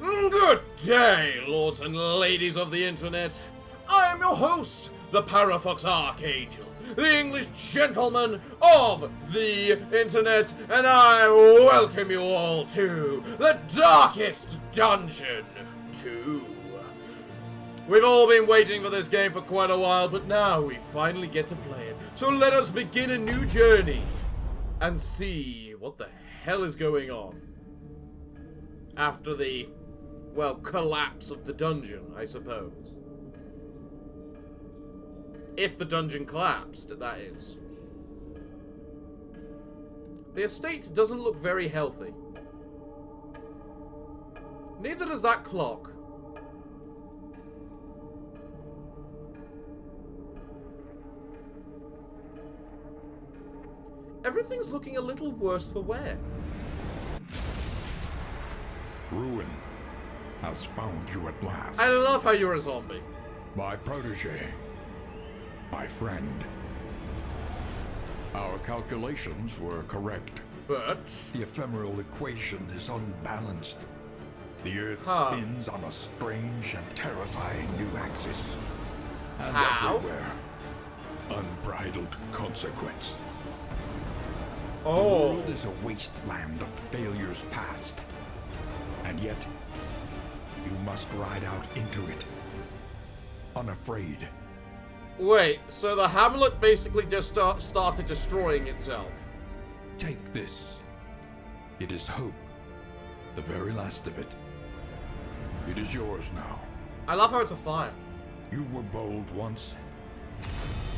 Good day, lords and ladies of the internet. I am your host, the Parafox Archangel, the English gentleman of the internet, and I welcome you all to the Darkest Dungeon 2. We've all been waiting for this game for quite a while, but now we finally get to play it. So let us begin a new journey and see what the hell is going on after the, well, collapse of the dungeon, I suppose. If the dungeon collapsed, that is. The estate doesn't look very healthy. Neither does that clock. Everything's looking a little worse for wear. Ruin has found you at last. I love how you're a zombie. My protege. My friend. Our calculations were correct. But The ephemeral equation is unbalanced. The Earth spins on a strange and terrifying new axis. And How? everywhere, unbridled consequence. The oh, world is a wasteland of failures past. And yet, you must ride out into it. Unafraid. wait, so the hamlet basically just started destroying itself. Take this. It is hope. The very last of it. It is yours now. I love how it's a fire. You were bold once.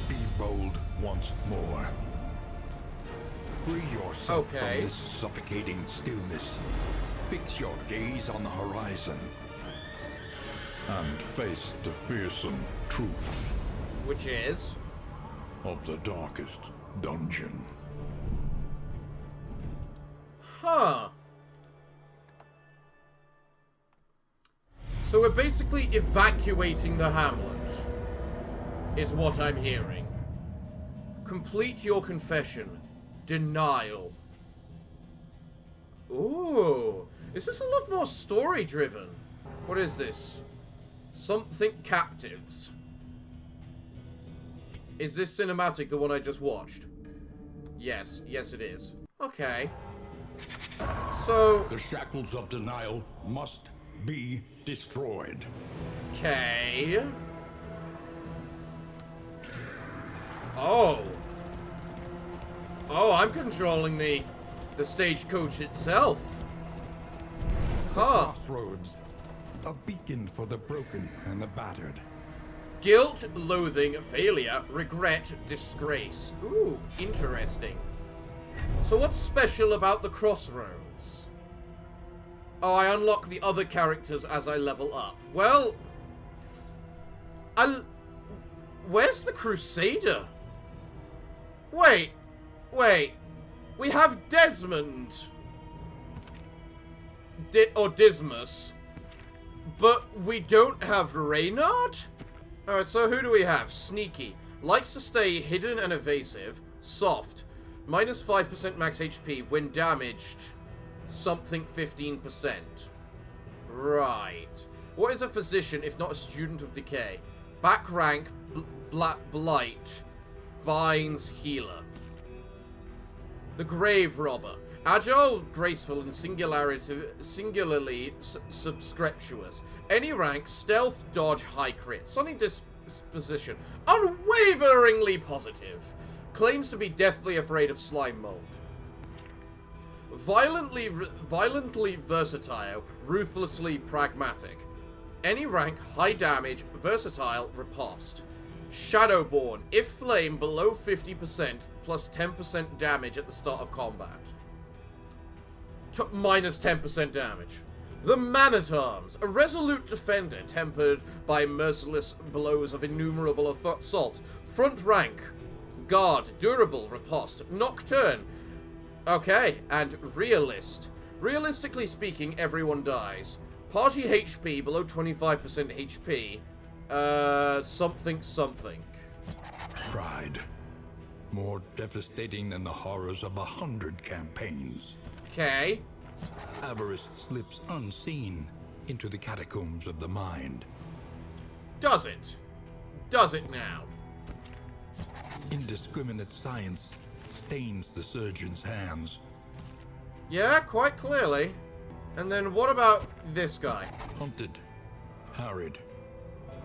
Be bold once more. Free yourself Okay. from this suffocating stillness. Fix your gaze on the horizon. And face the fearsome truth Which is... of the darkest dungeon. Huh. So we're basically evacuating the hamlet, is what I'm hearing. Complete your confession. Denial. Ooh. Is this a lot more story-driven? What is this? Something captives. Is this cinematic, the one I just watched? Yes. Yes, it is. Okay. So... The shackles of denial must be destroyed. Okay. Oh. Oh, I'm controlling the stagecoach itself. Huh. Crossroads. A beacon for the broken and the battered. Guilt, loathing, failure, regret, disgrace. Ooh, interesting. So what's special about the crossroads? Oh, I unlock the other characters as I level up. Well, where's the Crusader? Wait. We have Desmond. Or Dismas. But we don't have Reynard? Alright, so who do we have? Sneaky. Likes to stay hidden and evasive. Soft. Minus 5% max HP when damaged. Something 15%. Right. What is a physician if not a student of decay? Back rank, blight, binds, healer. The grave robber. Agile, graceful, and singularly subscriptuous. Any rank, stealth, dodge, high crit. Sunny disposition. Unwaveringly positive. Claims to be deathly afraid of slime mold. Violently versatile, ruthlessly pragmatic. Any rank, high damage, versatile, riposte. Shadowborn. If flame below 50%, plus 10% damage at the start of combat. Minus 10% damage. The Man-at-Arms, a resolute defender tempered by merciless blows of innumerable assault. Front rank, guard, durable, riposte, nocturne. Okay, and realist. Realistically speaking, everyone dies. Party HP below 25% HP. Something. Pride. More devastating than the horrors of 100 campaigns. Okay. Avarice slips unseen into the catacombs of the mind. Does it? Does it now? Indiscriminate science stains the surgeon's hands. Yeah, quite clearly. And then what about this guy? Hunted, harried,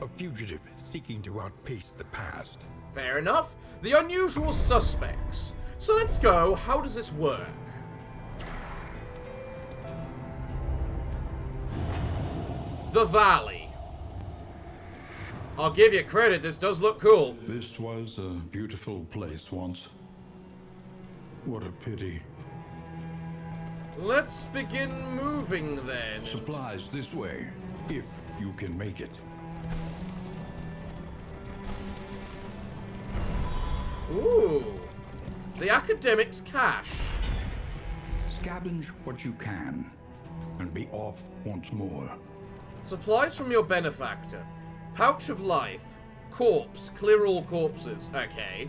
a fugitive seeking to outpace the past. Fair enough. The unusual suspects. So let's go. How does this work? The Valley. I'll give you credit, this does look cool. This was a beautiful place once. What a pity. Let's begin moving then. Supplies this way, if you can make it. Ooh. The academic's cache. Scavenge what you can, and be off once more. Supplies from your benefactor. Pouch of life. Corpse. Clear all corpses. Okay.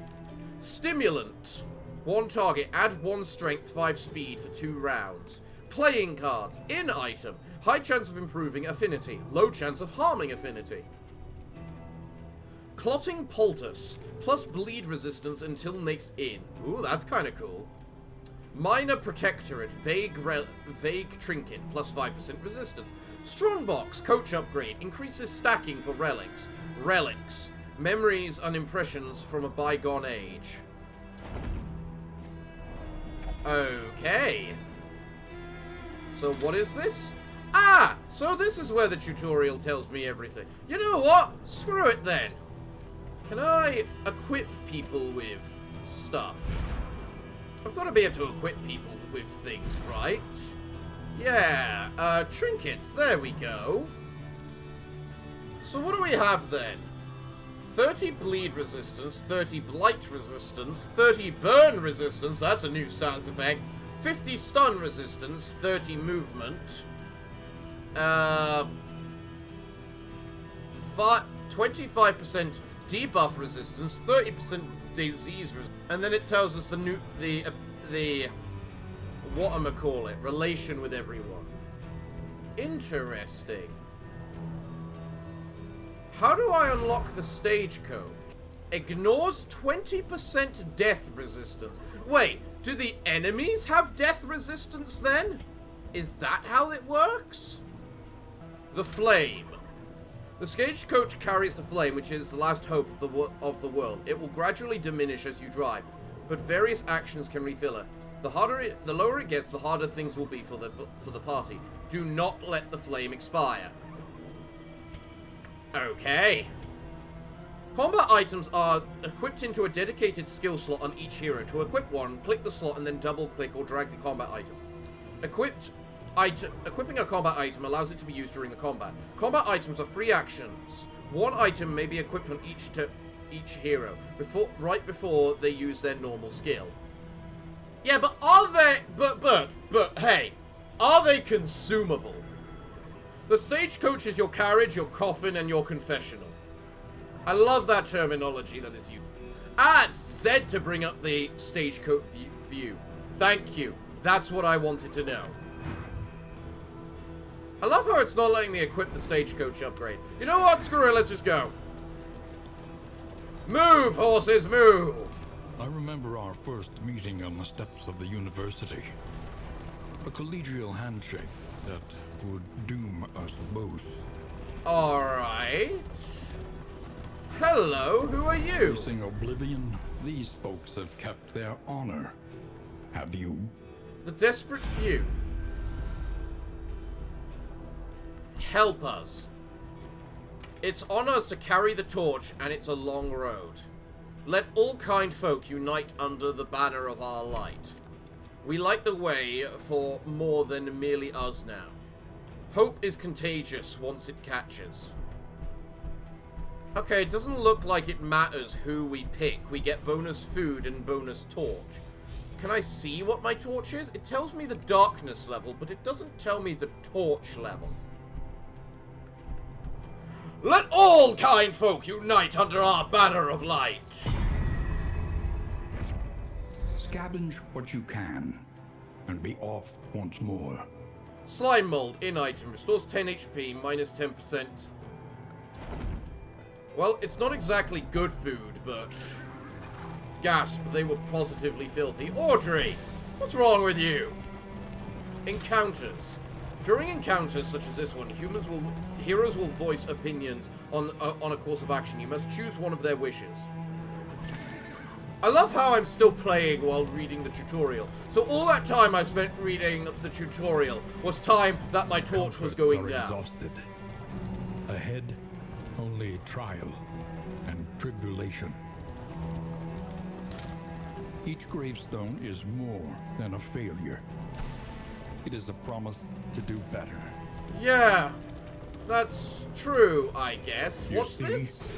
Stimulant. 1 target. Add 1 strength, 5 speed for 2 rounds. Playing card. In item. High chance of improving affinity. Low chance of harming affinity. Clotting poultice. Plus bleed resistance until next in. Ooh, that's kind of cool. Minor protectorate. Vague trinket. Plus 5% resistance. Strongbox. Coach upgrade. Increases stacking for relics. Relics. Memories and impressions from a bygone age. Okay. So what is this? Ah! So this is where the tutorial tells me everything. You know what? Screw it then. Can I equip people with stuff? I've got to be able to equip people with things, right? Yeah, trinkets, there we go. So what do we have then? 30 bleed resistance, 30 blight resistance, 30 burn resistance, that's a new stance effect, 50 stun resistance, 30 movement, 25% debuff resistance, 30% disease resistance, and then it tells us the whatchamacallit, relation with everyone. Interesting. How do I unlock the stagecoach? Ignores 20% death resistance. Wait, do the enemies have death resistance then? Is that how it works? The flame. The stagecoach carries the flame, which is the last hope of the world. It will gradually diminish as you drive, but various actions can refill it. The lower it gets, the harder things will be for the party. Do not let the flame expire. Okay. Combat items are equipped into a dedicated skill slot on each hero. To equip one, click the slot and then double-click or drag the combat item. Equipping a combat item allows it to be used during the combat. Combat items are free actions. One item may be equipped on each hero right before they use their normal skill. Yeah, but are they... But, hey, are they consumable? The stagecoach is your carriage, your coffin, and your confessional. I love that terminology that is used. Ah, it's said to bring up the stagecoach view. Thank you. That's what I wanted to know. I love how it's not letting me equip the stagecoach upgrade. You know what? Screw it, let's just go. Move, horses, move! I remember our first meeting on the steps of the university. A collegial handshake that would doom us both. Alright. Hello, who are you? Facing oblivion, these folks have kept their honor. Have you? The desperate few. Help us. It's on us to carry the torch, and it's a long road. Let all kind folk unite under the banner of our light. We light the way for more than merely us now. Hope is contagious once it catches. Okay, it doesn't look like it matters who we pick. We get bonus food and bonus torch. Can I see what my torch is? It tells me the darkness level, but it doesn't tell me the torch level. Let all kind folk unite under our banner of light. Scavenge what you can, and be off once more. Slime mold, in item, restores 10 HP, minus 10%. Well, it's not exactly good food, but... Gasp, they were positively filthy. Audrey! What's wrong with you? Encounters. During encounters such as this one, heroes will voice opinions on a course of action. You must choose one of their wishes. I love how I'm still playing while reading the tutorial. So all that time I spent reading the tutorial was time that my torch was going down. Exhausted. Ahead, only trial and tribulation. Each gravestone is more than a failure. It is a promise to do better. Yeah, that's true, I guess. You What's see? this?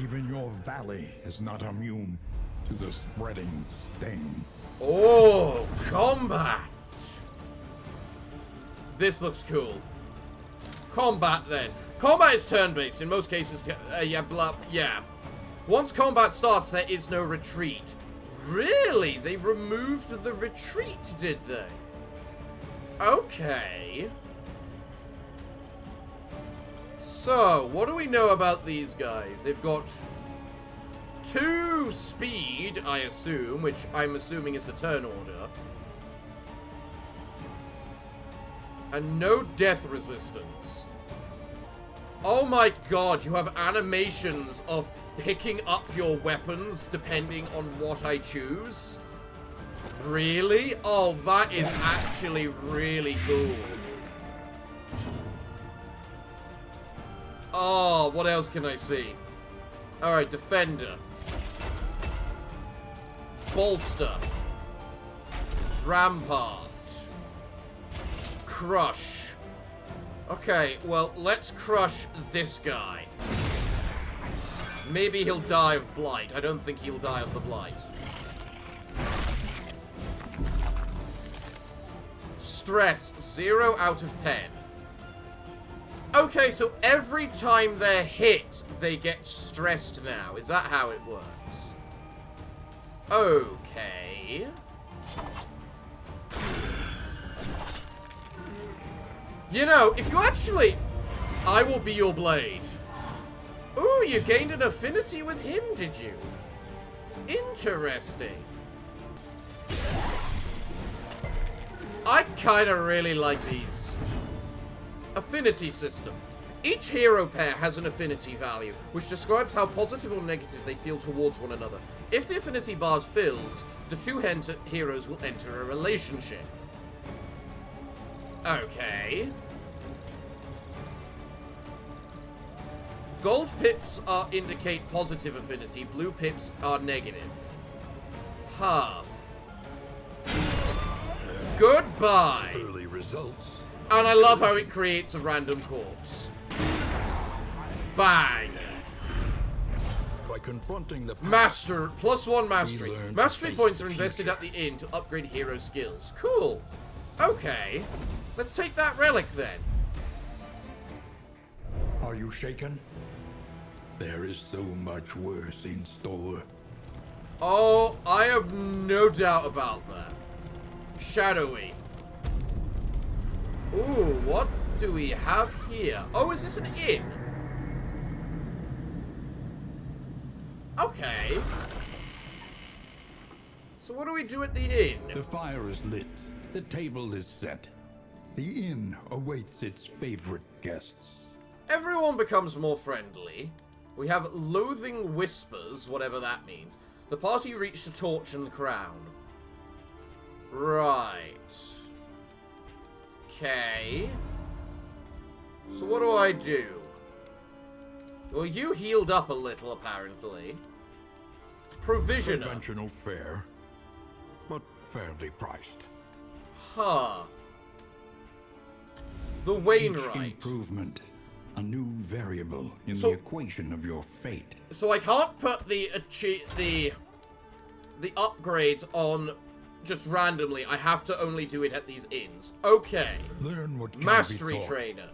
Even your valley is not immune to the spreading stain. Oh, combat! This looks cool. Combat, then. Combat is turn-based. In most cases, yeah. Once combat starts, there is no retreat. Really? They removed the retreat, did they? Okay. So, what do we know about these guys? They've got 2 speed, I assume, which I'm assuming is the turn order. And no death resistance. Oh my god, you have animations of picking up your weapons depending on what I choose? Really? Oh, that is actually really cool. Oh, what else can I see? Alright, Defender. Bolster. Rampart. Crush. Okay, well, let's crush this guy. Maybe he'll die of blight. I don't think he'll die of the blight. Stress, 0 out of 10. Okay, so every time they're hit, they get stressed now. Is that how it works? Okay. You know, if you actually... I will be your blade. Ooh, you gained an affinity with him, did you? Interesting. I kind of really like these. Affinity system. Each hero pair has an affinity value, which describes how positive or negative they feel towards one another. If the affinity bar is filled, the 2 heroes will enter a relationship. Okay. Gold pips indicate positive affinity, blue pips are negative. Huh. Goodbye! Early results. And I love how it creates a random corpse. Bang! By confronting the Master, +1 mastery. We learn to Mastery face points the are invested future. at the inn to upgrade hero skills. Cool. Okay. Let's take that relic then. Are you shaken? There is so much worse in store. Oh, I have no doubt about that. Shadowy. Ooh, what do we have here? Oh, is this an inn? Okay. So what do we do at the inn? The fire is lit. The table is set. The inn awaits its favorite guests. Everyone becomes more friendly. We have loathing whispers, whatever that means. The party reached the torch and the crown. Right. Okay. So what do I do? Well, you healed up a little, apparently. Provisioner. Conventional fare, but fairly priced. Huh. The Each Wainwright. improvement, a new variable in So- the equation of your fate. So I can't put the upgrades on just randomly. I have to only do it at these inns. Okay. Learn what can Mastery be taught, trainer.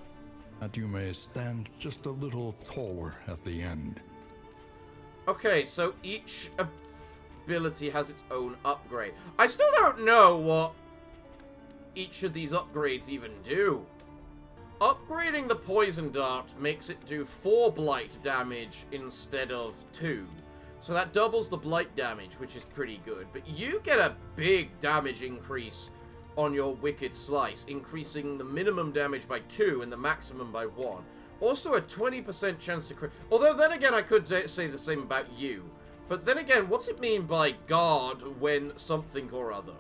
that you may stand just a little taller at the end. Okay, so each ability has its own upgrade. I still don't know what each of these upgrades even do. Upgrading the poison dart makes it do 4 blight damage instead of 2. So that doubles the blight damage, which is pretty good. But you get a big damage increase on your Wicked Slice, increasing the minimum damage by 2 and the maximum by 1. Also a 20% chance to crit. Although then again, I could say the same about you. But then again, what's it mean by guard when something or other?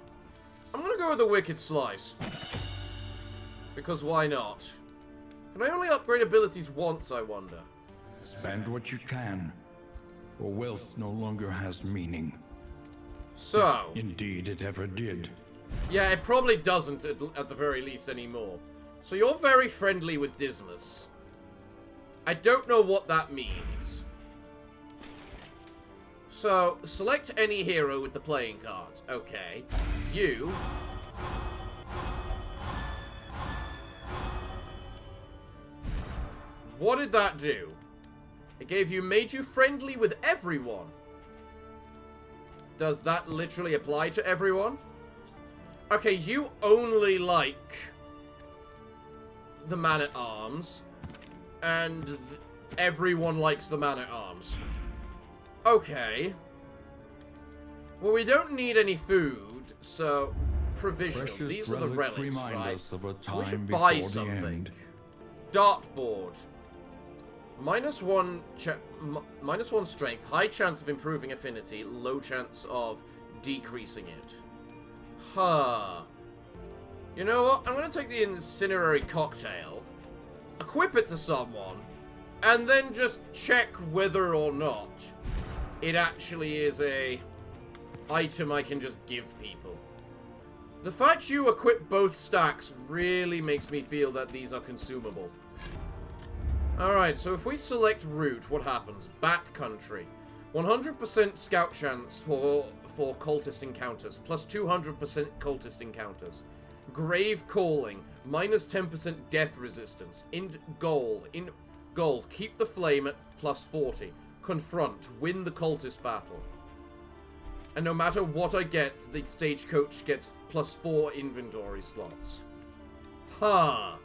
I'm gonna go with the Wicked Slice. Because why not? Can I only upgrade abilities once, I wonder? Spend what you can, or wealth no longer has meaning. So... Indeed it ever did. Yeah, it probably doesn't at the very least anymore. So you're very friendly with Dismas. I don't know what that means. So, select any hero with the playing cards. Okay. You... What did that do? It made you friendly with everyone. Does that literally apply to everyone? Okay, you only like the Man-at-Arms, and everyone likes the Man-at-Arms. Okay. Well, we don't need any food, so provisional. Precious These are the relics, remind right? us of a So we time should before buy the something. end. Dartboard. -1 strength, high chance of improving affinity, low chance of decreasing it. Huh. You know what? I'm gonna take the incinerary cocktail, equip it to someone, and then just check whether or not it actually is a item I can just give people. The fact you equip both stacks really makes me feel that these are consumable. Alright, so if we select route, what happens? Bat Country. 100% scout chance for cultist encounters, plus 200% cultist encounters. Grave Calling, -10% death resistance. In gold, keep the flame at plus 40. Confront, win the cultist battle. And no matter what I get, the stagecoach gets plus 4 inventory slots. Huh.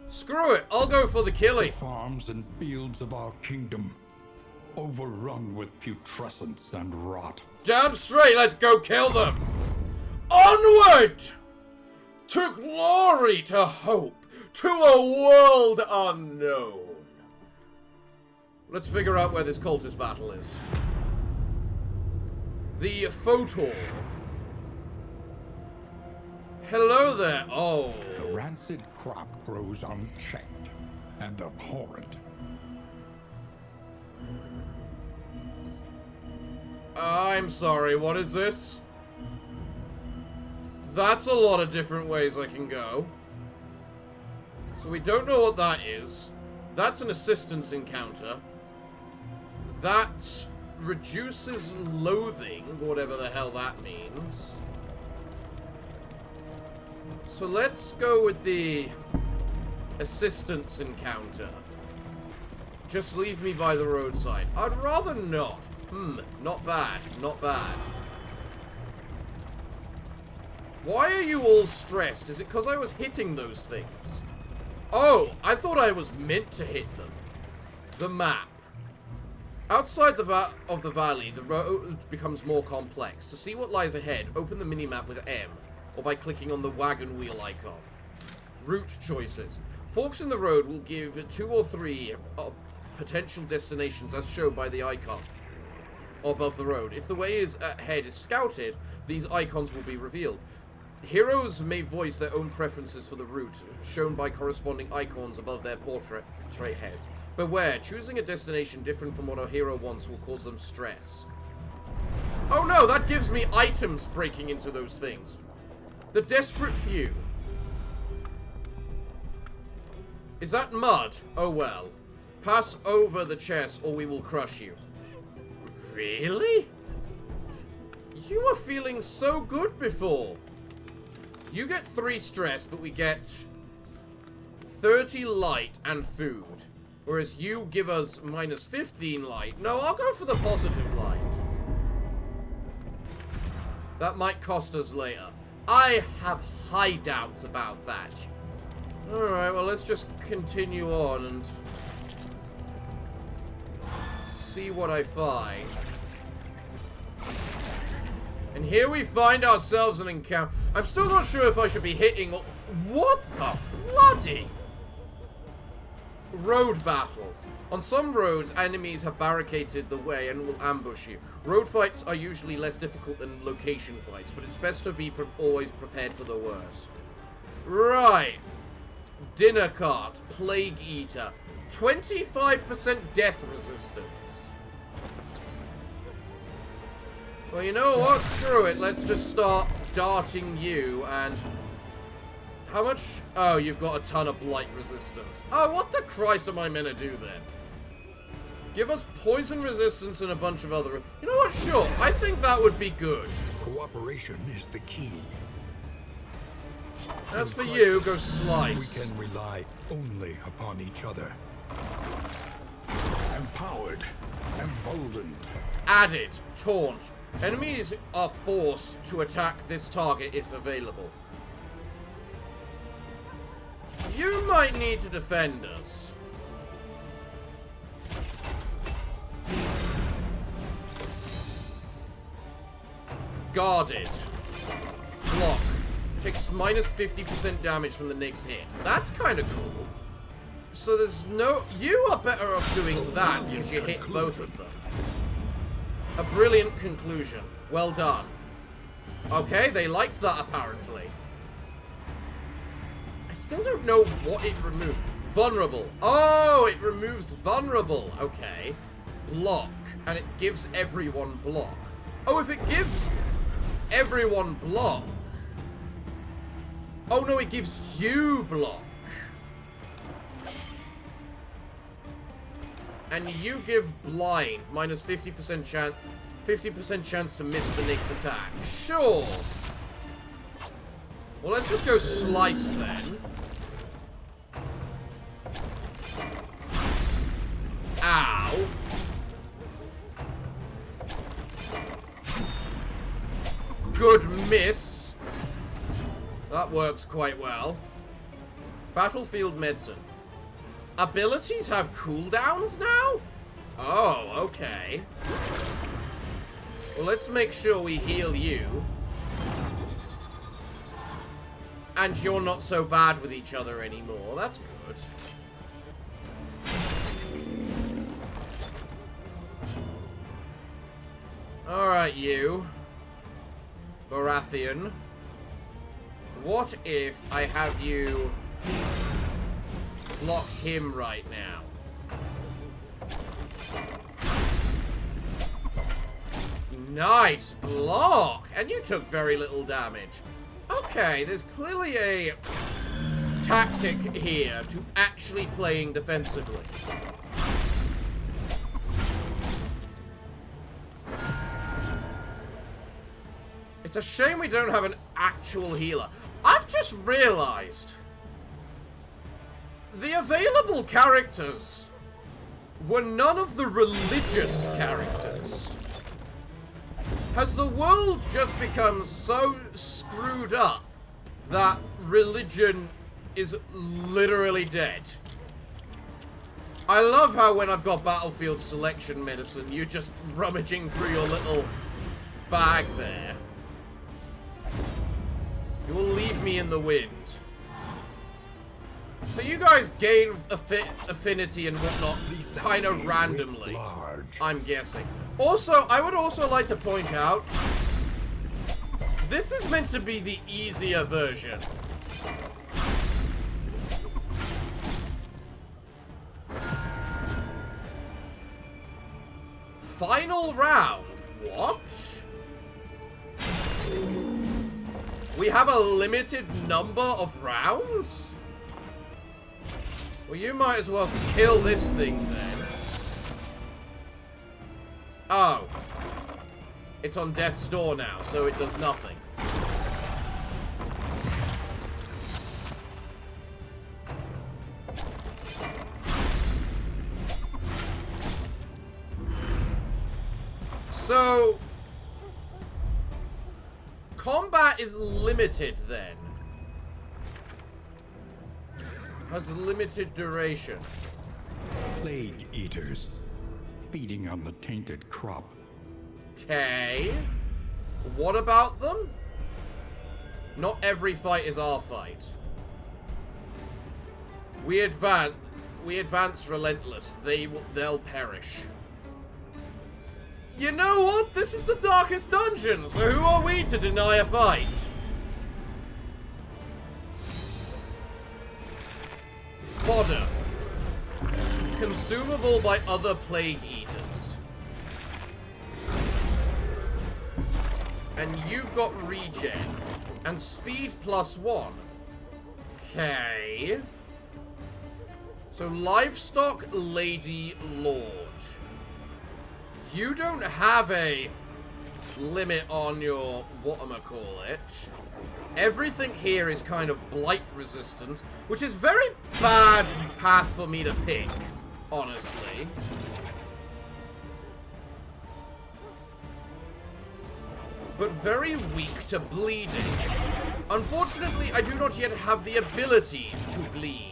Screw it, I'll go for the killie. The farms and fields of our kingdom, overrun with putrescence and rot. Damn straight, let's go kill them! Onward! To glory, to hope, to a world unknown. Let's figure out where this cultist battle is. The Photor. Hello there. Oh. The rancid crop grows unchecked and abhorrent. I'm sorry, what is this? That's a lot of different ways I can go. So we don't know what that is. That's an assistance encounter. That reduces loathing, whatever the hell that means. So let's go with the assistance encounter. Just leave me by the roadside. I'd rather not. Not bad. Not bad. Why are you all stressed? Is it because I was hitting those things? Oh, I thought I was meant to hit them. The map. Outside of the valley, the road becomes more complex. To see what lies ahead, open the minimap with M, or by clicking on the wagon wheel icon. Route choices. Forks in the road will give 2 or 3 potential destinations as shown by the icon above the road. If the way ahead is scouted, these icons will be revealed. Heroes may voice their own preferences for the route, shown by corresponding icons above their portrait head. Beware, choosing a destination different from what a hero wants will cause them stress. Oh no, that gives me items breaking into those things. The Desperate Few. Is that mud? Oh well. Pass over the chest or we will crush you. Really? You were feeling so good before. You get 3 stress, but we get 30 light and food. Whereas you give us -15 light. No, I'll go for the positive light. That might cost us later. I have high doubts about that. Alright, well, let's just continue on and see what I find. And here we find ourselves an encounter. I'm still not sure if I should be hitting... What the bloody... Road battles. On some roads, enemies have barricaded the way and will ambush you. Road fights are usually less difficult than location fights, but it's best to be always prepared for the worst. Right. Dinner cart. Plague eater. 25% death resistance. Well, you know what? Screw it. Let's just start darting you and... How much? Oh, you've got a ton of blight resistance. Oh, what the Christ am I meant to do then? Give us poison resistance and a bunch of other... You know what? Sure. I think that would be good. Cooperation is the key. That's for you. Go slice. We can rely only upon each other. Empowered. Emboldened. Added. Taunt. Enemies are forced to attack this target if available. You might need to defend us. Guarded. Block. Takes minus 50% damage from the next hit. That's kind of cool. So there's no... You are better off doing that because you hit both of them. A brilliant conclusion. Well done. Okay, they liked that apparently. I still don't know what it removed. Vulnerable. Oh, it removes vulnerable. Okay. Block. And it gives everyone block. Oh, if it gives everyone block. Oh, no, it gives you block. And you give blind. Minus 50% chance. 50% chance to miss the next attack. Sure. Well, let's just go slice then. Ow. Good miss. That works quite well. Battlefield medicine. Abilities have cooldowns now? Oh, okay. Well, let's make sure we heal you. And you're not so bad with each other anymore. That's good. Alright, you. Baratheon. What if I have you block him right now? Nice block! And you took very little damage. Okay, there's clearly a tactic here to actually playing defensively. It's a shame we don't have an actual healer. I've just realized the available characters were none of the religious characters. Has the world just become so screwed up that religion is literally dead? I love how when I've got battlefield selection medicine, you're just rummaging through your little bag there. You will leave me in the wind. So you guys gain affinity and whatnot kind of randomly, I'm guessing. Also, I would also like to point out, this is meant to be the easier version. Final round. What? We have a limited number of rounds? Well, you might as well kill this thing then. Oh. It's on death's door now, so it does nothing. So... combat is limited then. Has limited duration. Plague eaters, feeding on the tainted crop. Okay. What about them? Not every fight is our fight. We advance relentless. They'll perish. You know what? This is the darkest dungeon, so who are we to deny a fight? Fodder. Consumable by other plague eaters. And you've got regen. And speed +1. Okay. So livestock, lady, lord. You don't have a limit on your whatchamacallit. Everything here is kind of blight resistant, which is very bad path for me to pick, honestly. But very weak to bleeding. Unfortunately, I do not yet have the ability to bleed.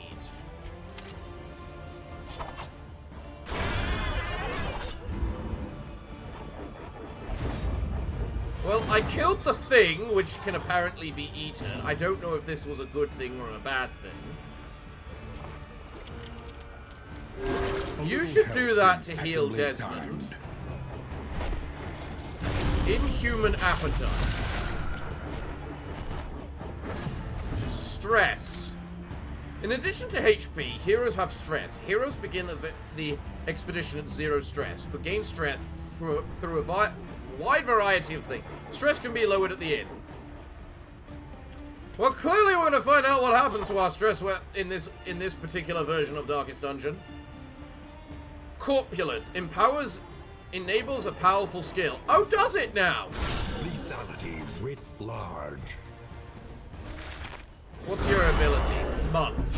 Well, I killed the thing, which can apparently be eaten. I don't know if this was a good thing or a bad thing. You should do that to heal Desmond. Inhuman appetites. Stress. In addition to HP, heroes have stress. Heroes begin the expedition at 0 stress, but gain strength through a wide variety of things. Stress can be lowered at the end. Well, clearly we're going to find out what happens to our stress in this particular version of Darkest Dungeon. Corpulent. Enables a powerful skill. Oh, does it now? Lethality writ large. What's your ability? Munch.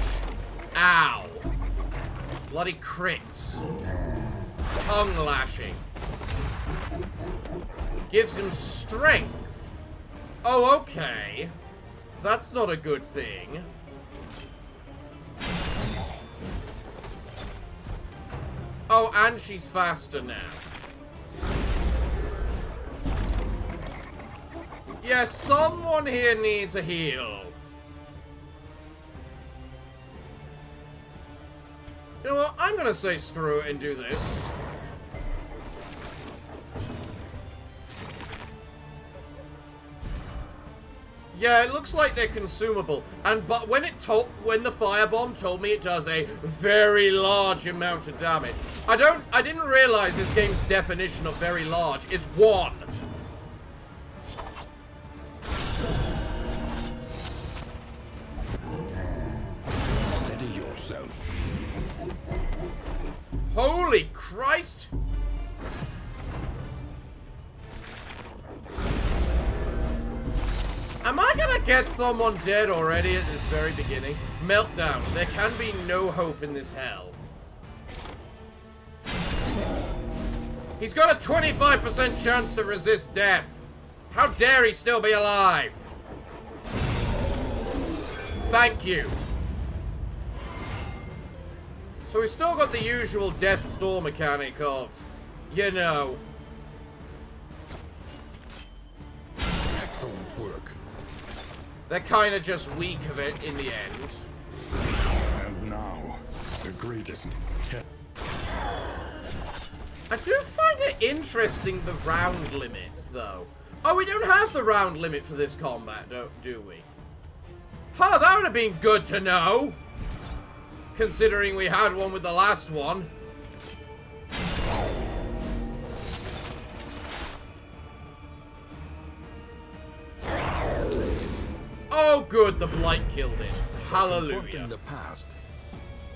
Ow. Bloody crits. Tongue lashing. Gives him strength. Oh, okay. That's not a good thing. Oh, and she's faster now. Yes, someone here needs a heal. You know what? I'm gonna say screw it and do this. Yeah, it looks like they're consumable. But when the firebomb told me it does a very large amount of damage. I didn't realize this game's definition of very large is 1. Steady yourself. Holy Christ! Am I gonna get someone dead already at this very beginning? Meltdown. There can be no hope in this hell. He's got a 25% chance to resist death. How dare he still be alive? Thank you. So we've still got the usual death store mechanic of, you know. Excellent work. They're kind of just weak of it in the end. And now, the greatest test. I do find it interesting, the round limit, though. Oh, we don't have the round limit for this combat, do we? Huh, that would have been good to know. Considering we had one with the last one. Oh, good, the blight killed it. Hallelujah. Confronting the past,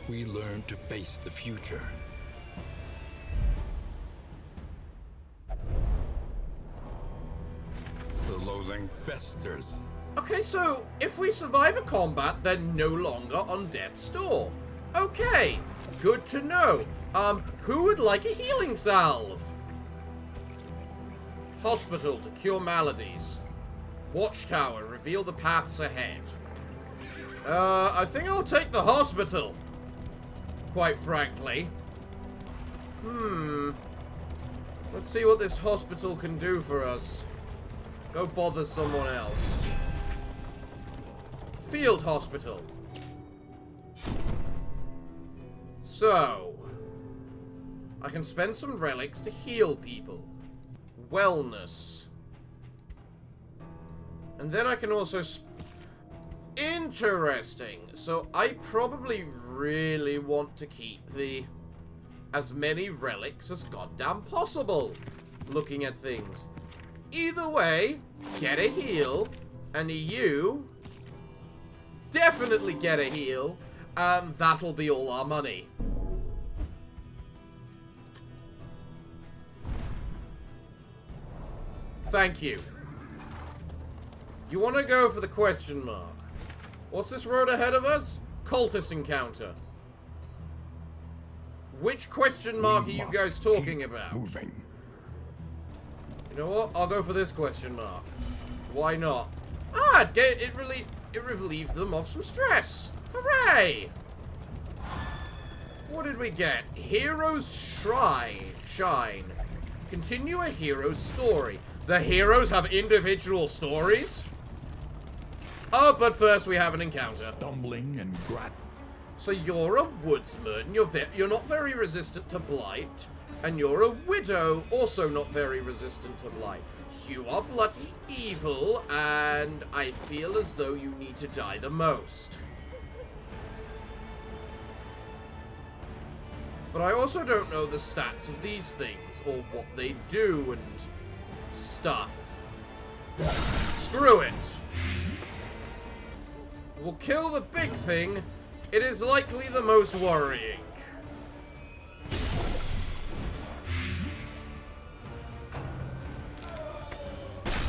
we learn to face the future. The loathing festers. Okay, so if we survive a combat, they're no longer on death's door. Okay, good to know. Who would like a healing salve? Hospital to cure maladies. Watchtower. Reveal the paths ahead. I think I'll take the hospital. Quite frankly. Let's see what this hospital can do for us. Go bother someone else. Field hospital. So, I can spend some relics to heal people. Wellness. And then I can also... Interesting. So, I probably really want to keep as many relics as goddamn possible. Looking at things. Either way, get a heal. And you... definitely get a heal. And that'll be all our money. Thank you. You want to go for the question mark. What's this road ahead of us? Cultist encounter. Which question mark are you guys talking about? Moving. You know what? I'll go for this question mark. Why not? Ah, it relieved them of some stress. Hooray! What did we get? Hero's Shine. Continue a hero's story. The heroes have individual stories? Oh, but first we have an encounter. Stumbling and So you're a woodsman, you're not very resistant to blight, and you're a widow, also not very resistant to blight. You are bloody evil, and I feel as though you need to die the most. But I also don't know the stats of these things, or what they do, and stuff. Screw it. We'll kill the big thing. It is likely the most worrying.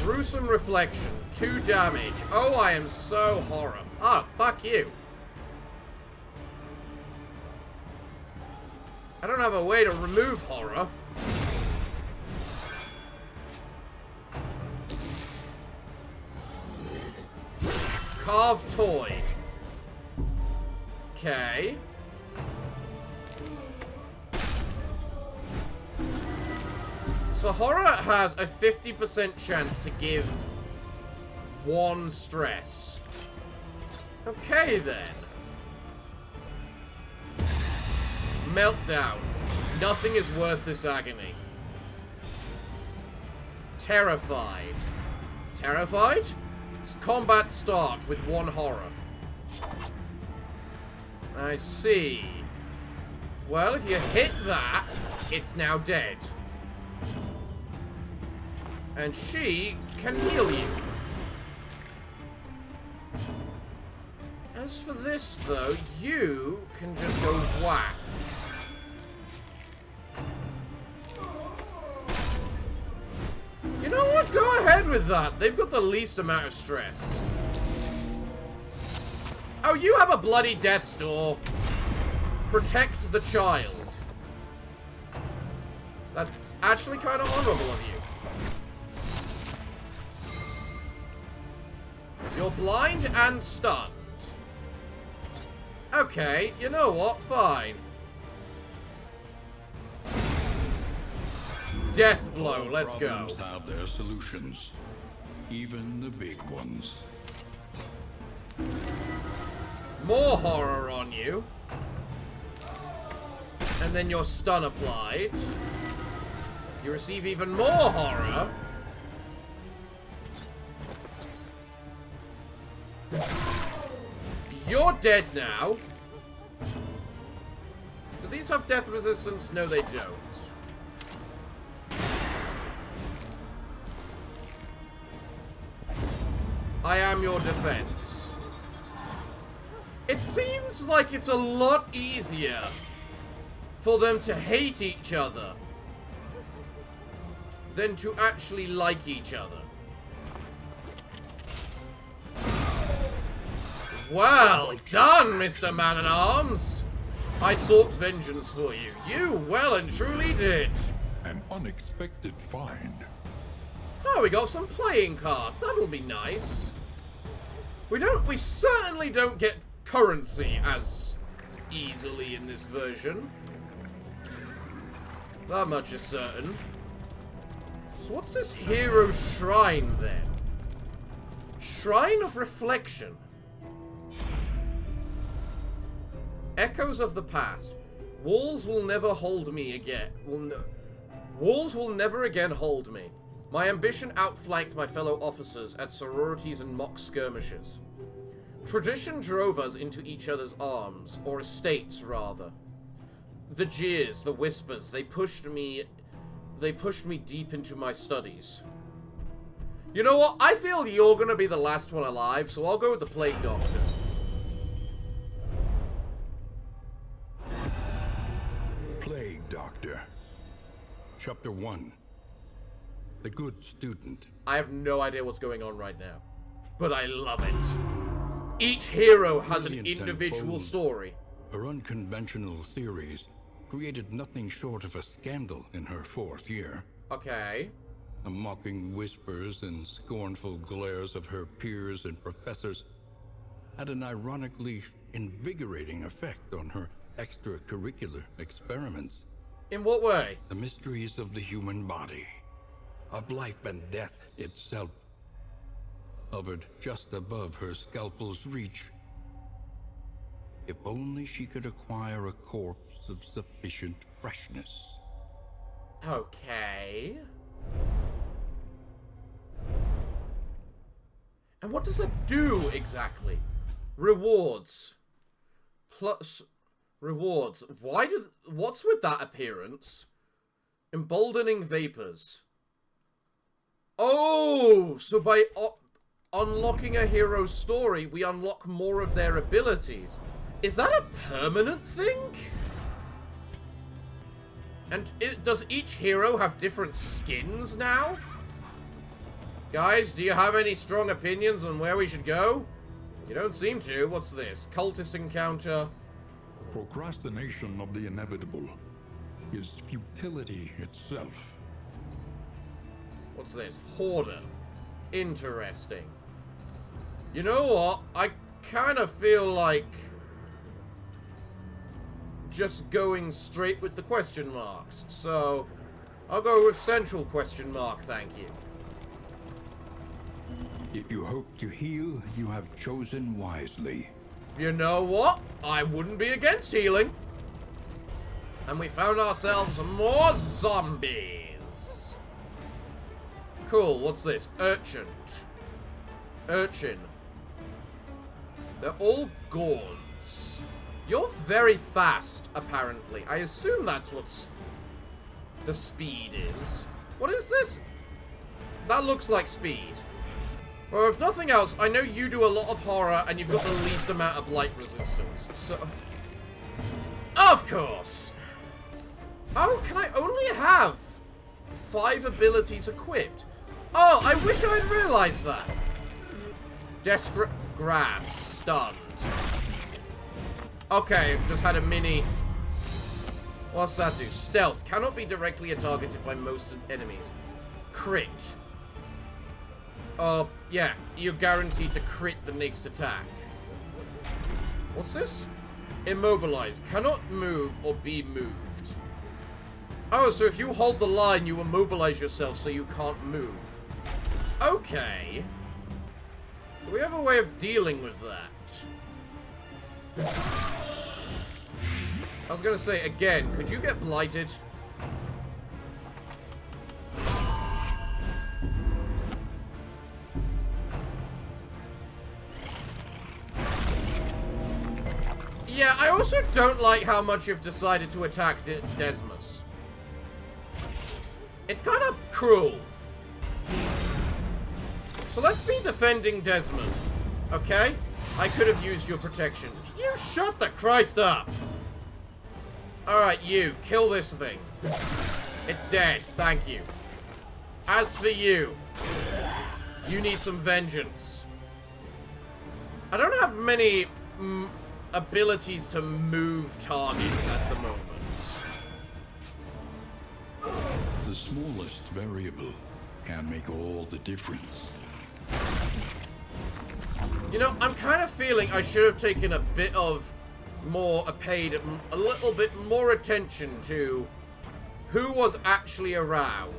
Gruesome reflection. 2 damage. Oh, I am so horror. Ah, fuck you. I don't have a way to remove horror. Carved toy. Okay. So horror has a 50% chance to give 1 stress. Okay then. Meltdown. Nothing is worth this agony. Terrified. Terrified? Combat start with 1 horror. I see. Well, if you hit that, it's now dead. And she can heal you. As for this, though, you can just go whack. You know what? Go ahead with that. They've got the least amount of stress. Oh, you have a bloody death's door. Protect the child. That's actually kind of honorable of you. You're blind and stunned. Okay, you know what? Fine. Death blow, let's go. Problems have their solutions, even the big ones. More horror on you. And then your stun applied. You receive even more horror. You're dead now. Do these have death resistance? No, they don't. I am your defense. It seems like it's a lot easier for them to hate each other than to actually like each other. Well done, Mr. Man-at-Arms! I sought vengeance for you. You well and truly did. An unexpected find. Oh, we got some playing cards. That'll be nice. We certainly don't get currency as easily in this version. That much is certain. So what's this hero shrine then? Shrine of Reflection. Echoes of the past. Walls will never hold me again. Walls will never again hold me. My ambition outflanked my fellow officers at sororities and mock skirmishes. Tradition drove us into each other's arms, or estates rather. The jeers, the whispers, they pushed me deep into my studies. You know what? I feel you're gonna be the last one alive, so I'll go with the Plague Doctor. Plague Doctor. Chapter 1. The Good Student. I have no idea what's going on right now, but I love it. Each hero has an individual story. Her unconventional theories created nothing short of a scandal in her 4th year. Okay. The mocking whispers and scornful glares of her peers and professors had an ironically invigorating effect on her extracurricular experiments. In what way? The mysteries of the human body, of life and death itself, hovered just above her scalpel's reach. If only she could acquire a corpse of sufficient freshness. Okay. And what does that do exactly? Rewards. Plus rewards. What's with that appearance? Emboldening vapors. Oh, so by unlocking a hero's story, we unlock more of their abilities. Is that a permanent thing? And does each hero have different skins now? Guys, do you have any strong opinions on where we should go? You don't seem to. What's this? Cultist encounter. Procrastination of the inevitable is futility itself. What's this? Hoarder. Interesting. You know what? I kind of feel like just going straight with the question marks. So, I'll go with central question mark, thank you. If you hope to heal, you have chosen wisely. You know what? I wouldn't be against healing. And we found ourselves more zombies. Cool, what's this? Urchin. Urchin. They're all gourds. You're very fast, apparently. I assume that's what the speed is. What is this? That looks like speed. Well, if nothing else, I know you do a lot of horror and you've got the least amount of blight resistance. So, of course. Oh, can I only have 5 abilities equipped? Oh, I wish I'd realized that. Desperate grab, stunned. Okay, just had a mini. What's that do? Stealth. Cannot be directly targeted by most enemies. Crit. Yeah, you're guaranteed to crit the next attack. What's this? Immobilize. Cannot move or be moved. Oh, so if you hold the line, you immobilize yourself so you can't move. Okay. Do we have a way of dealing with that? I was gonna say, again, could you get blighted? Yeah, I also don't like how much you've decided to attack Desmos. It's kind of cruel. So let's be defending Desmond, okay? I could have used your protection. You shut the Christ up! Alright, you, kill this thing. It's dead, thank you. As for you, you need some vengeance. I don't have many abilities to move targets at the moment. The smallest variable can make all the difference. You know, I'm kind of feeling I should have taken a bit of paid a little bit more attention to who was actually around,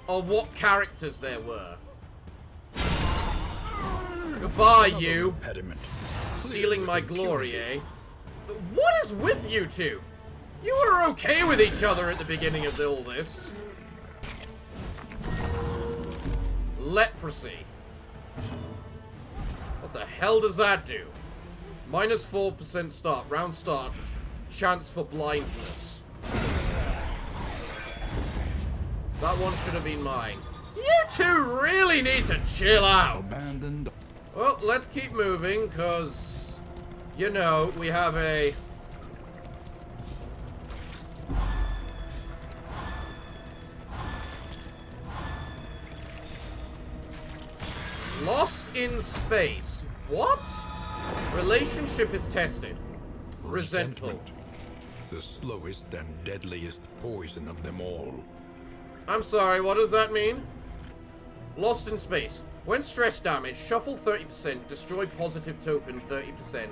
or what characters there were. Goodbye, you. Impediment. Stealing my glory, eh? What is with you two? You were okay with each other at the beginning of all this. Leprosy. What the hell does that do? Minus 4% start. Round start. Chance for blindness. That one should have been mine. You two really need to chill out. Abandoned. Well, let's keep moving, because, you know, we have a... Lost in space. What? Relationship is tested. Resentful. The slowest and deadliest poison of them all. I'm sorry, what does that mean? Lost in space. When stress damage, shuffle 30%, destroy positive token 30%.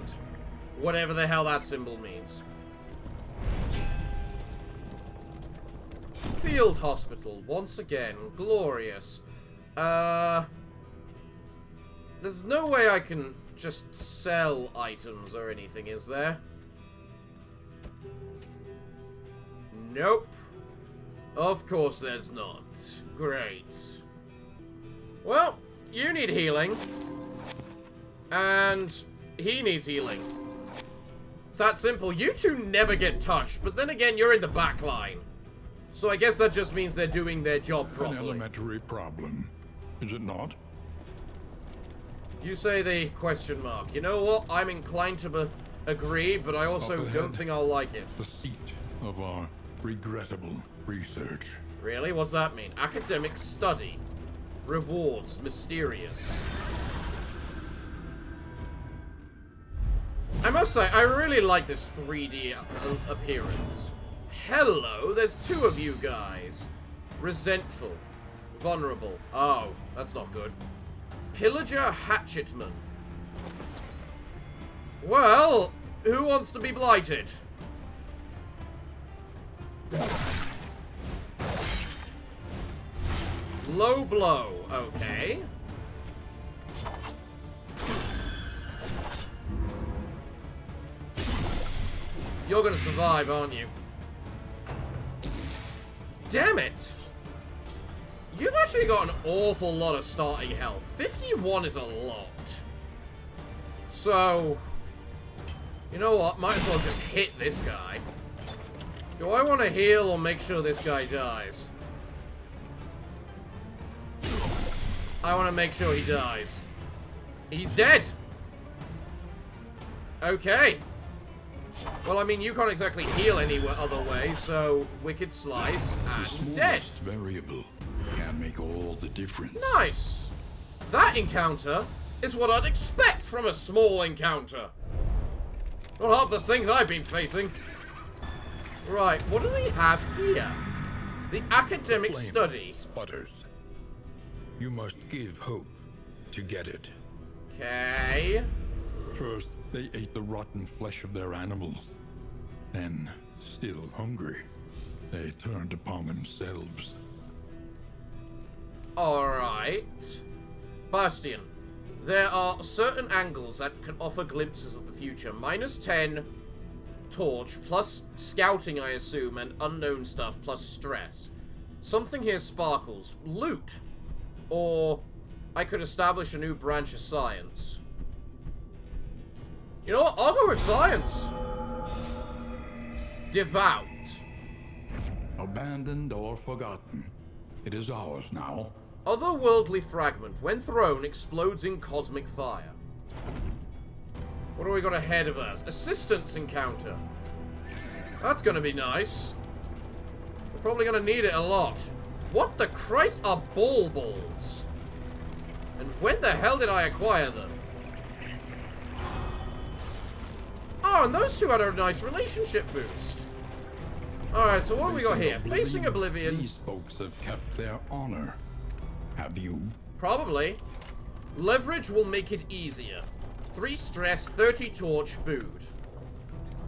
Whatever the hell that symbol means. Field hospital, once again. Glorious. There's no way I can just sell items or anything, is there? Nope. Of course there's not. Great. Well, you need healing. And he needs healing. It's that simple. You two never get touched, but then again, you're in the back line. So I guess that just means they're doing their job properly. An elementary problem, is it not? You say the question mark. You know what? I'm inclined to agree, but I also don't think I'll like it. The seat of our regrettable research. Really? What's that mean? Academic study. Rewards. Mysterious. I must say, I really like this 3D appearance. Hello, there's two of you guys. Resentful. Vulnerable. Oh, that's not good. Pillager Hatchetman. Well, who wants to be blighted? Low blow. Okay. You're gonna survive, aren't you? Damn it! You've actually got an awful lot of starting health. 51 is a lot. So, you know what? Might as well just hit this guy. Do I want to heal or make sure this guy dies? I want to make sure he dies. He's dead! Okay. Well, I mean, you can't exactly heal any other way, so Wicked Slice and dead. Variable can make all the difference. Nice. That encounter is what I'd expect from a small encounter. Not half the things I've been facing. Right, what do we have here? The academic Flame study. Sputters. You must give hope to get it. Okay. First, they ate the rotten flesh of their animals. Then, still hungry, they turned upon themselves. Alright. Bastion. There are certain angles that can offer glimpses of the future. -10 torch, plus scouting, I assume, and unknown stuff, plus stress. Something here sparkles. Loot. Or I could establish a new branch of science. You know what? I'll go with science. Devout. Abandoned or forgotten. It is ours now. Otherworldly fragment. When thrown, explodes in cosmic fire. What do we got ahead of us? Assistance encounter. That's gonna be nice. We're probably gonna need it a lot. What the Christ are ball balls? And when the hell did I acquire them? Oh, and those two had a nice relationship boost. Alright, so what do we got here? Facing Oblivion. These folks have kept their honor. Have you? Probably. Leverage will make it easier. 3 stress, 30 torch, food.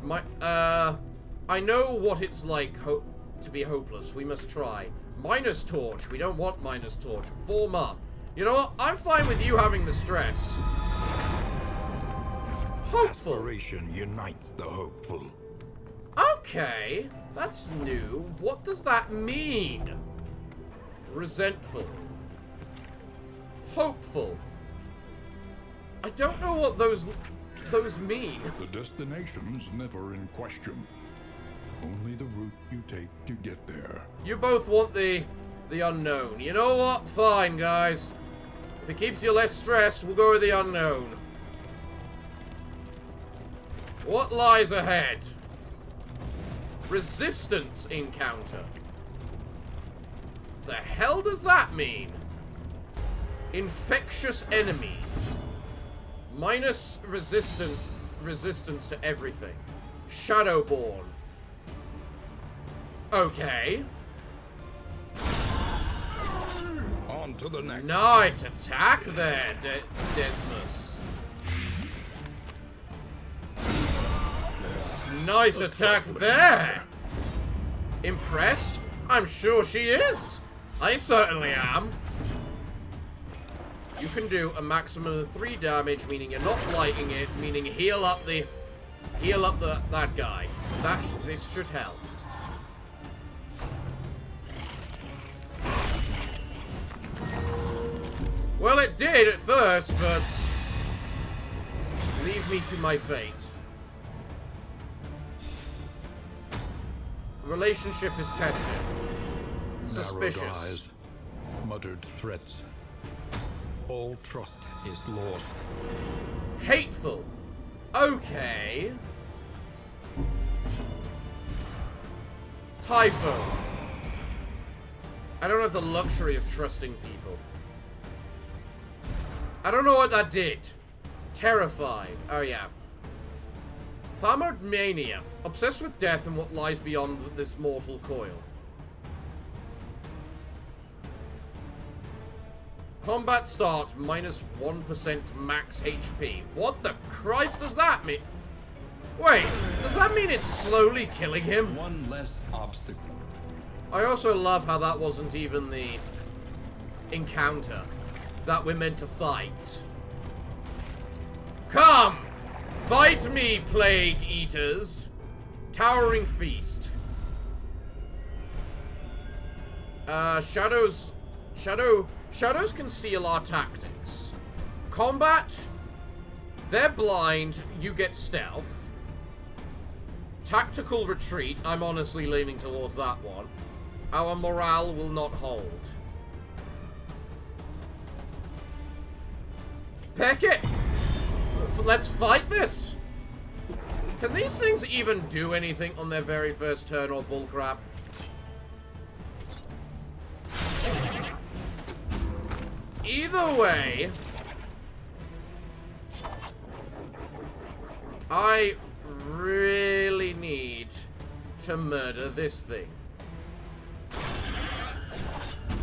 I know what it's like to be hopeless. We must try. Minus torch. We don't want minus torch. Form up. You know what? I'm fine with you having the stress. Hopeful. Aspiration unites the hopeful. Okay. That's new. What does that mean? Resentful. Hopeful. I don't know what those mean. The destination's never in question. Only the route you take to get there. You both want the unknown. You know what? Fine, guys. If it keeps you less stressed, we'll go with the unknown. What lies ahead? Resistance encounter. The hell does that mean? Infectious enemies. Minus resistance to everything. Shadowborn. Okay. On to the next. Nice attack there, Desmus. Nice attack there. Impressed? I'm sure she is. I certainly am. You can do a maximum of 3 damage, meaning you're not liking it, meaning heal up that guy. This should help. Well, it did at first, but leave me to my fate. Relationship is tested. Suspicious. Narrowed eyes, muttered threats. All trust is lost. Hateful. Okay. Typho. I don't have the luxury of trusting people. I don't know what that did. Terrified. Oh, yeah. Thamomania. Obsessed with death and what lies beyond this mortal coil. Combat start, minus 1% max HP. What the Christ does that mean? Wait, does that mean it's slowly killing him? One less obstacle. I also love how that wasn't even the encounter that we're meant to fight. Come! Fight me, plague eaters! Towering feast. Shadows conceal our tactics. Combat, they're blind, you get stealth. Tactical retreat, I'm honestly leaning towards that one. Our morale will not hold. Peck it! Let's fight this! Can these things even do anything on their very first turn or bullcrap? Either way, I really need to murder this thing.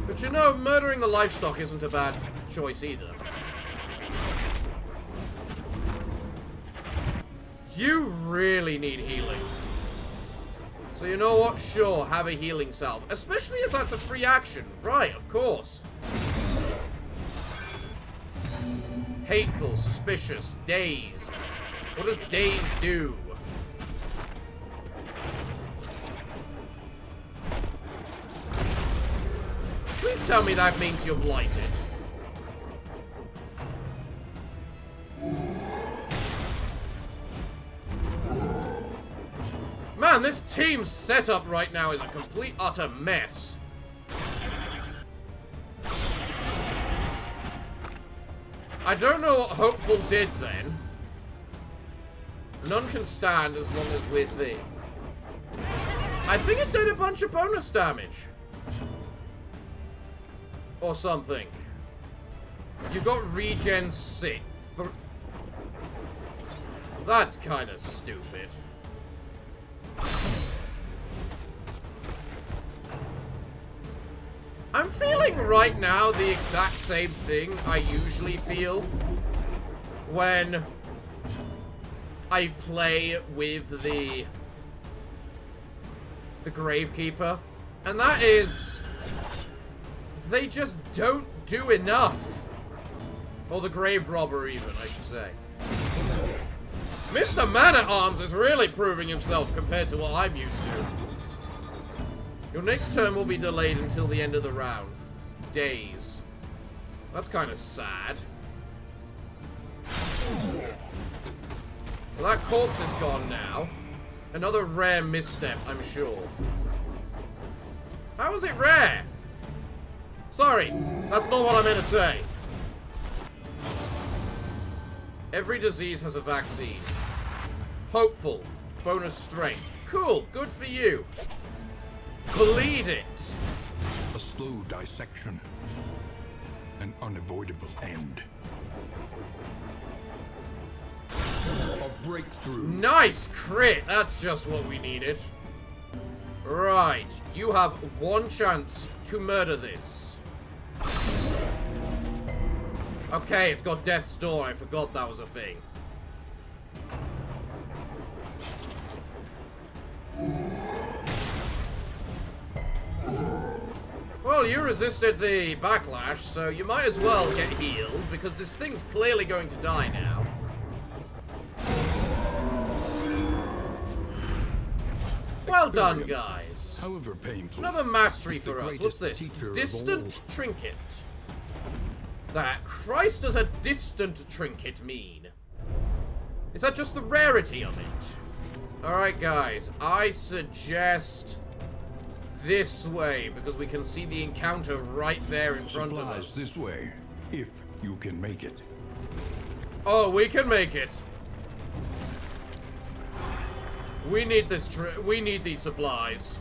But you know, murdering the livestock isn't a bad choice either. You really need healing. So you know what? Sure, have a healing salve. Especially as that's a free action. Right, of course. Hateful, suspicious, daze. What does daze do? Please tell me that means you're blighted. Man, this team's setup right now is a complete utter mess. I don't know what Hopeful did then. None can stand as long as we're thing. I think it did a bunch of bonus damage. Or something. You got regen 6. That's kind of stupid. I'm feeling right now the exact same thing I usually feel when I play with the Gravekeeper. And that is, they just don't do enough. Or the Grave Robber even, I should say. Mr. Man-at-Arms is really proving himself compared to what I'm used to. Your next turn will be delayed until the end of the round. Days. That's kind of sad. Well, that corpse is gone now. Another rare misstep, I'm sure. How is it rare? Sorry, that's not what I meant to say. Every disease has a vaccine. Hopeful. Bonus strength. Cool, good for you. Bleed it. A slow dissection. An unavoidable end. A breakthrough. Nice crit. That's just what we needed. Right. You have one chance to murder this. Okay, it's got Death's Door. I forgot that was a thing. Well, you resisted the backlash, so you might as well get healed, because this thing's clearly going to die now. Well done, guys. However painful. Another mastery for us. What's this? Distant trinket. That Christ does a distant trinket mean? Is that just the rarity of it? Alright, guys. I suggest this way, because we can see the encounter right there in front of us. This way, if you can make it. Oh, we can make it. We need this. We need these supplies.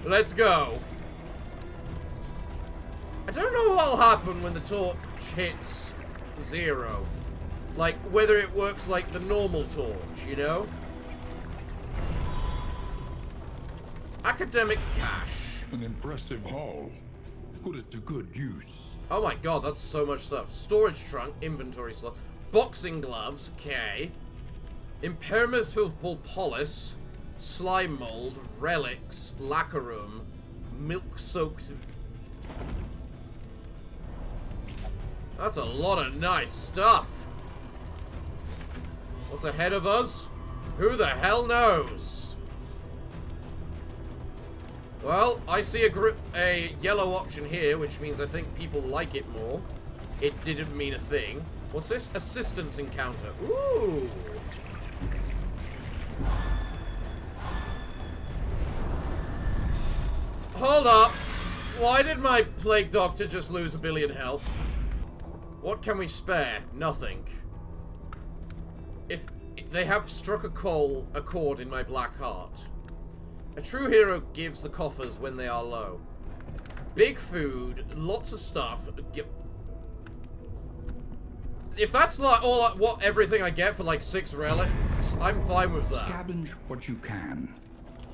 Let's go. I don't know what'll happen when the torch hits 0. Like, whether it works like the normal torch, you know? Academic's cache. An impressive haul. Put it to good use. Oh my god, that's so much stuff. Storage trunk, inventory slot. Boxing gloves, okay. Impermeable polish, slime mold, relics, lacquerum, milk-soaked. That's a lot of nice stuff. What's ahead of us? Who the hell knows? Well, I see a yellow option here, which means I think people like it more. It didn't mean a thing. What's this? Assistance encounter. Ooh. Hold up. Why did my plague doctor just lose 1 billion health? What can we spare? Nothing. If they have struck a chord in my black heart. A true hero gives the coffers when they are low. Big food, lots of stuff. If that's like everything I get for like 6 relics, I'm fine with that. Scavenge what you can.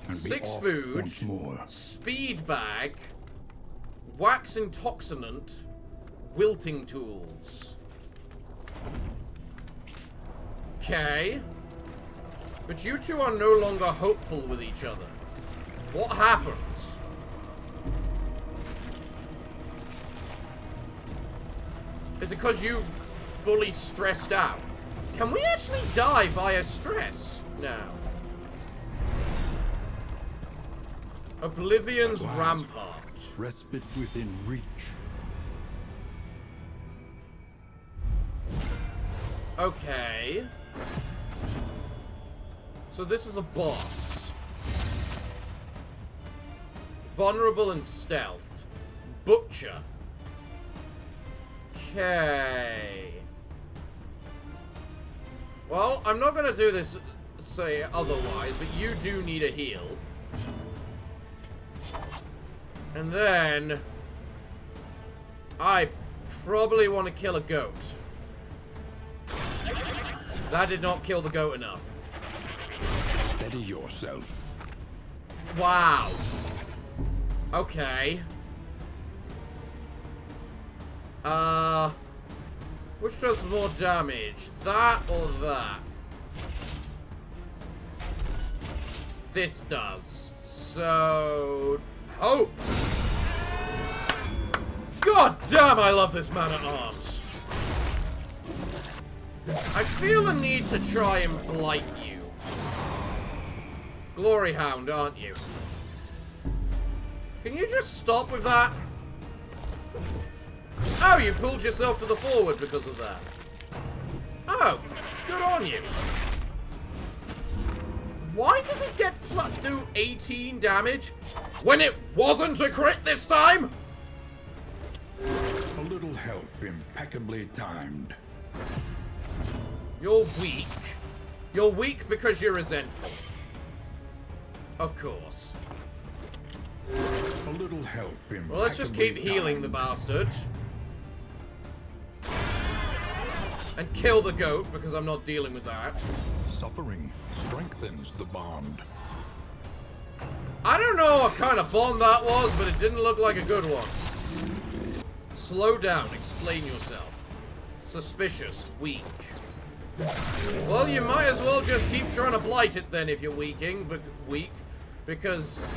And 6 food, once more. speed bag, wax intoxinant, wilting tools. Okay. But you two are no longer hopeful with each other. What happened? Is it because you fully stressed out? Can we actually die via stress now? Oblivion's Rampart. Respite within reach. Okay. So this is a boss. Vulnerable and stealthed. Butcher. Okay. Well, I'm not gonna do this, say otherwise, but you do need a heal. And then I probably want to kill a goat. That did not kill the goat enough. Steady yourself. Wow. Okay. Which does more damage? That or that? This does. So... hope! God damn, I love this man at arms. I feel a need to try and blight you. Glory Hound, aren't you? Can you just stop with that? Oh, you pulled yourself to the forward because of that. Oh, good on you. Why does it do 18 damage when it wasn't a crit this time? A little help impeccably timed. You're weak. You're weak because you're resentful. Of course. A little help impeccably Well, let's just keep healing timed. the bastard. And kill the goat, because I'm not dealing with that. Suffering strengthens the bond. I don't know what kind of bond that was, but it didn't look like a good one. Slow down, explain yourself. Suspicious, weak. Well, you might as well just keep trying to blight it then if you're weak, because...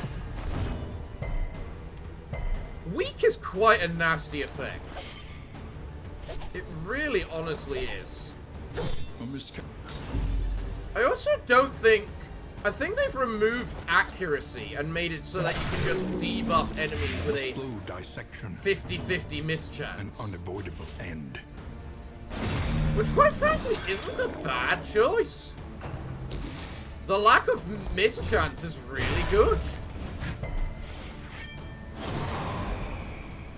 weak is quite a nasty effect. It really honestly is. I also don't think... I think they've removed accuracy and made it so that you can just debuff enemies with a Slow dissection. 50-50 An mischance. unavoidable end. Which, quite frankly, isn't a bad choice. The lack of mischance is really good.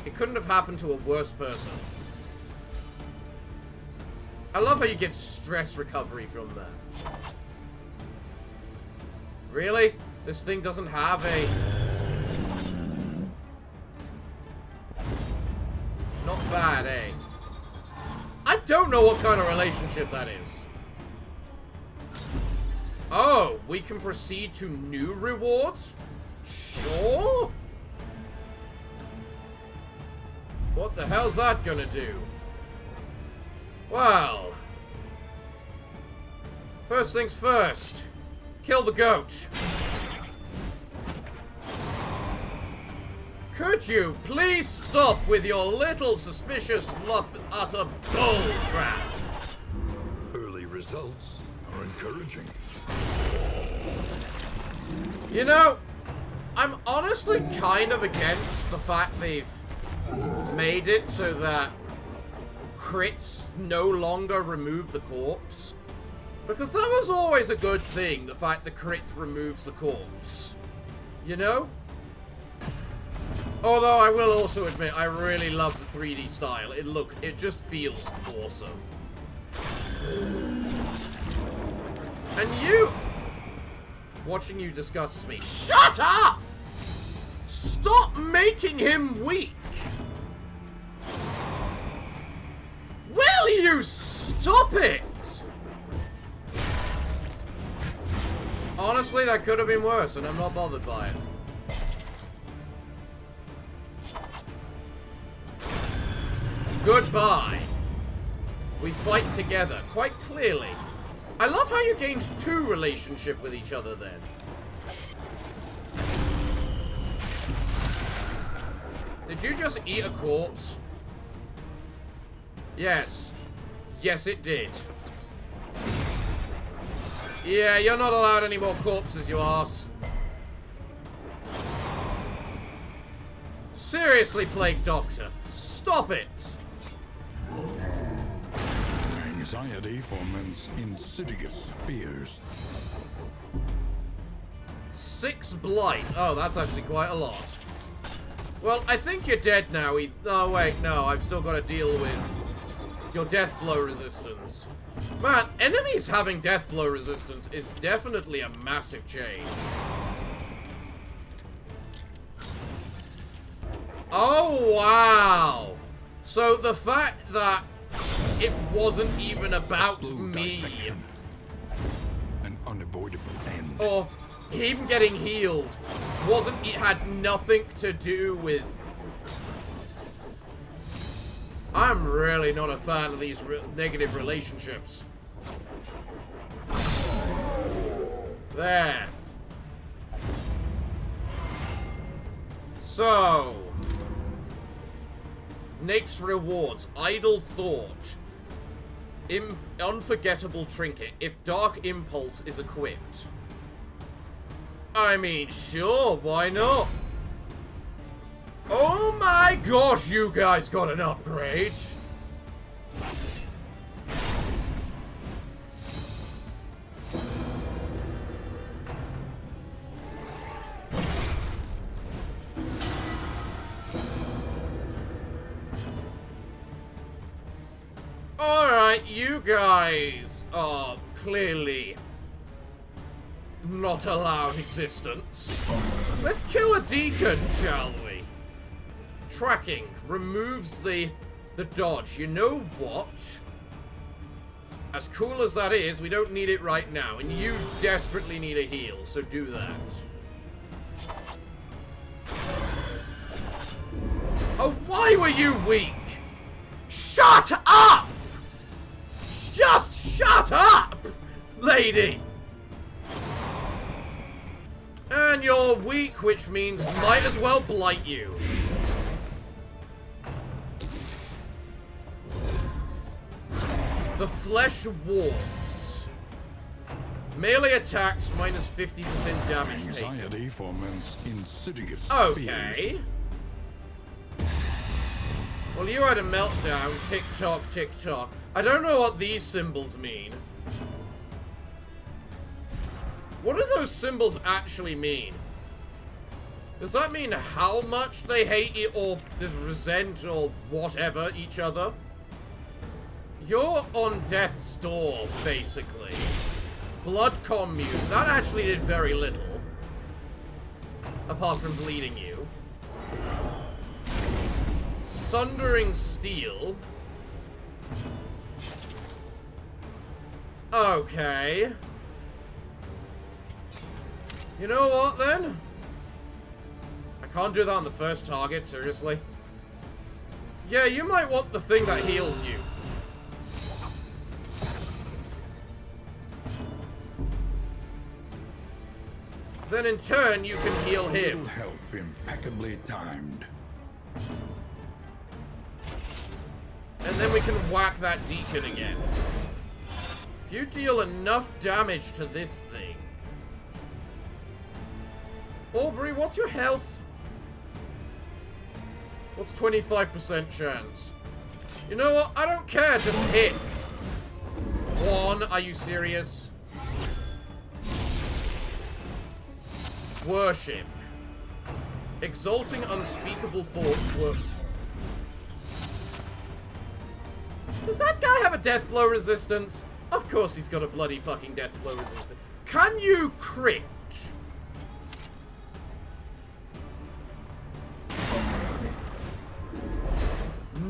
It couldn't have happened to a worse person. I love how you get stress recovery from that. Really? This thing doesn't have a... Not bad, eh? I don't know what kind of relationship that is. Oh, we can proceed to new rewards? Sure? What the hell's that gonna do? Well... First things first. Kill the goat. Could you please stop with your little suspicious utter bull crap? Early results are encouraging. You know, I'm honestly kind of against the fact they've made it so that crits no longer remove the corpse. Because that was always a good thing, the fact the crit removes the corpse. You know? Although I will also admit, I really love the 3D style. It just feels awesome. And you... Watching you disgusts me. Shut up! Stop making him weak! Will you stop it? Honestly, that could have been worse, and I'm not bothered by it. Goodbye. We fight together, quite clearly. I love how you gained 2 relationship with each other then. Did you just eat a corpse? Yes. Yes, it did. Yeah, you're not allowed any more corpses, you arse. Seriously, Plague Doctor, stop it! Anxiety foments insidious fears. 6 blight. Oh, that's actually quite a lot. Well, I think you're dead now. Oh, wait, no, I've still got to deal with your death blow resistance. Man, enemies having death blow resistance is definitely a massive change. Oh, wow. So the fact that it wasn't even about Slow me, dissection. An unavoidable end. or him getting healed, it had nothing to do with... I'm really not a fan of these negative relationships. There. So, next rewards. Idle Thought. Unforgettable Trinket. If Dark Impulse is equipped. I mean, sure, why not? Oh my gosh, you guys got an upgrade. Alright, you guys are clearly not allowed existence. Let's kill a deacon, shall we? Tracking removes the dodge. You know what? As cool as that is, we don't need it right now, and you desperately need a heal, so do that. Oh, why were you weak? Shut up! Just shut up, lady! And you're weak, which means might as well blight you. The flesh warps. Melee attacks minus 50% damage taken. Anxiety foments insidious Okay. Well, you had a meltdown. Tick tock, tick tock. I don't know what these symbols mean. What do those symbols actually mean? Does that mean how much they hate you or resent or whatever each other? You're on death's door, basically. Blood commune. That actually did very little. Apart from bleeding you. Sundering Steel. Okay. You know what, then? I can't do that on the first target, seriously. Yeah, you might want the thing that heals you. Then in turn, you can heal him. Little help impeccably timed. And then we can whack that deacon again. If you deal enough damage to this thing... Aubrey, what's your health? What's 25% chance? You know what? I don't care. Just hit. 1. Are you serious? Worship. Exalting unspeakable thought. Does that guy have a death blow resistance? Of course he's got a bloody fucking death blow resistance. Can you crit?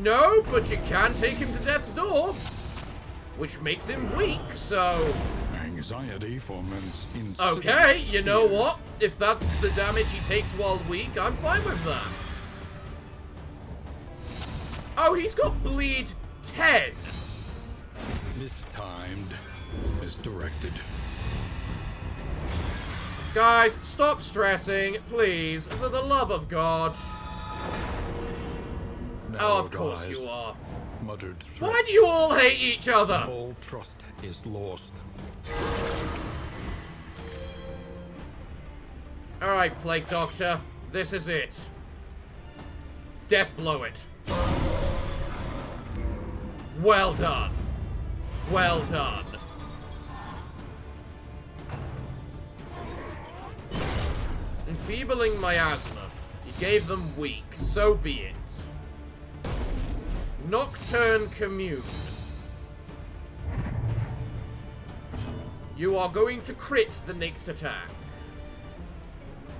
No, but you can take him to death's door. Which makes him weak, so... Anxiety foments insidious. Okay, you know what? If that's the damage he takes while weak, I'm fine with that. Oh, he's got bleed 10. Mistimed. Misdirected. Guys, stop stressing, please, for the love of God. Oh, of course you are. Muttered Why do you all hate each other? all trust is lost. Alright, Plague Doctor. This is it. Death blow it. Well done. Well done. Enfeebling miasma. You gave them weak. So be it. Nocturne Commune. You are going to crit the next attack.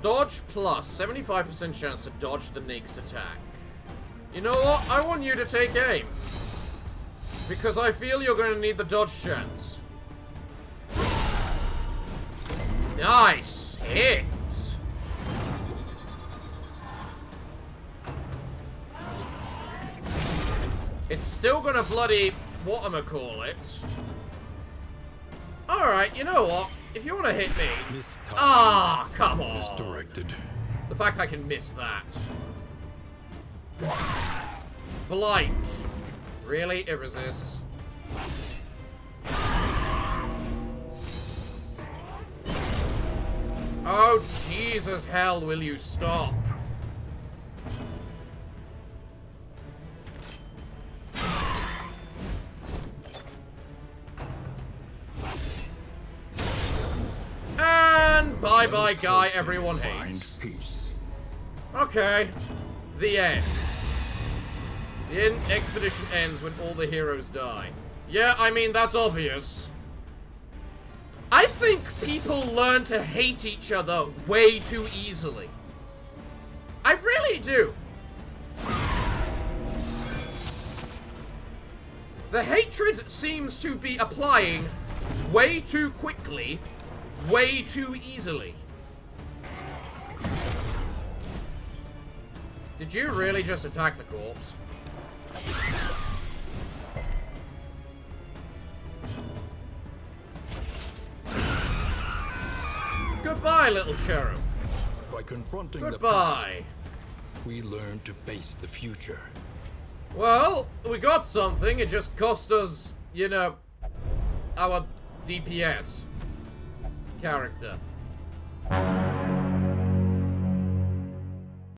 Dodge plus 75% chance to dodge the next attack. You know what? I want you to take aim. Because I feel you're going to need the dodge chance. Nice hit. It's still gonna bloody whatchamacallit. Alright, you know what? If you wanna hit me... Ah, come on! Misdirected. The fact I can miss that. Blight. Really? It resists. Oh, Jesus hell, will you stop? And bye-bye guy everyone hates. Peace. Okay. The end. The expedition ends when all the heroes die. Yeah, I mean, that's obvious. I think people learn to hate each other way too easily. I really do. The hatred seems to be applying way too quickly, way too easily. Did you really just attack the corpse? Goodbye, little cherub. By confronting Goodbye. the past, we learn to face the future. Well, we got something. It just cost us, you know, our DPS character.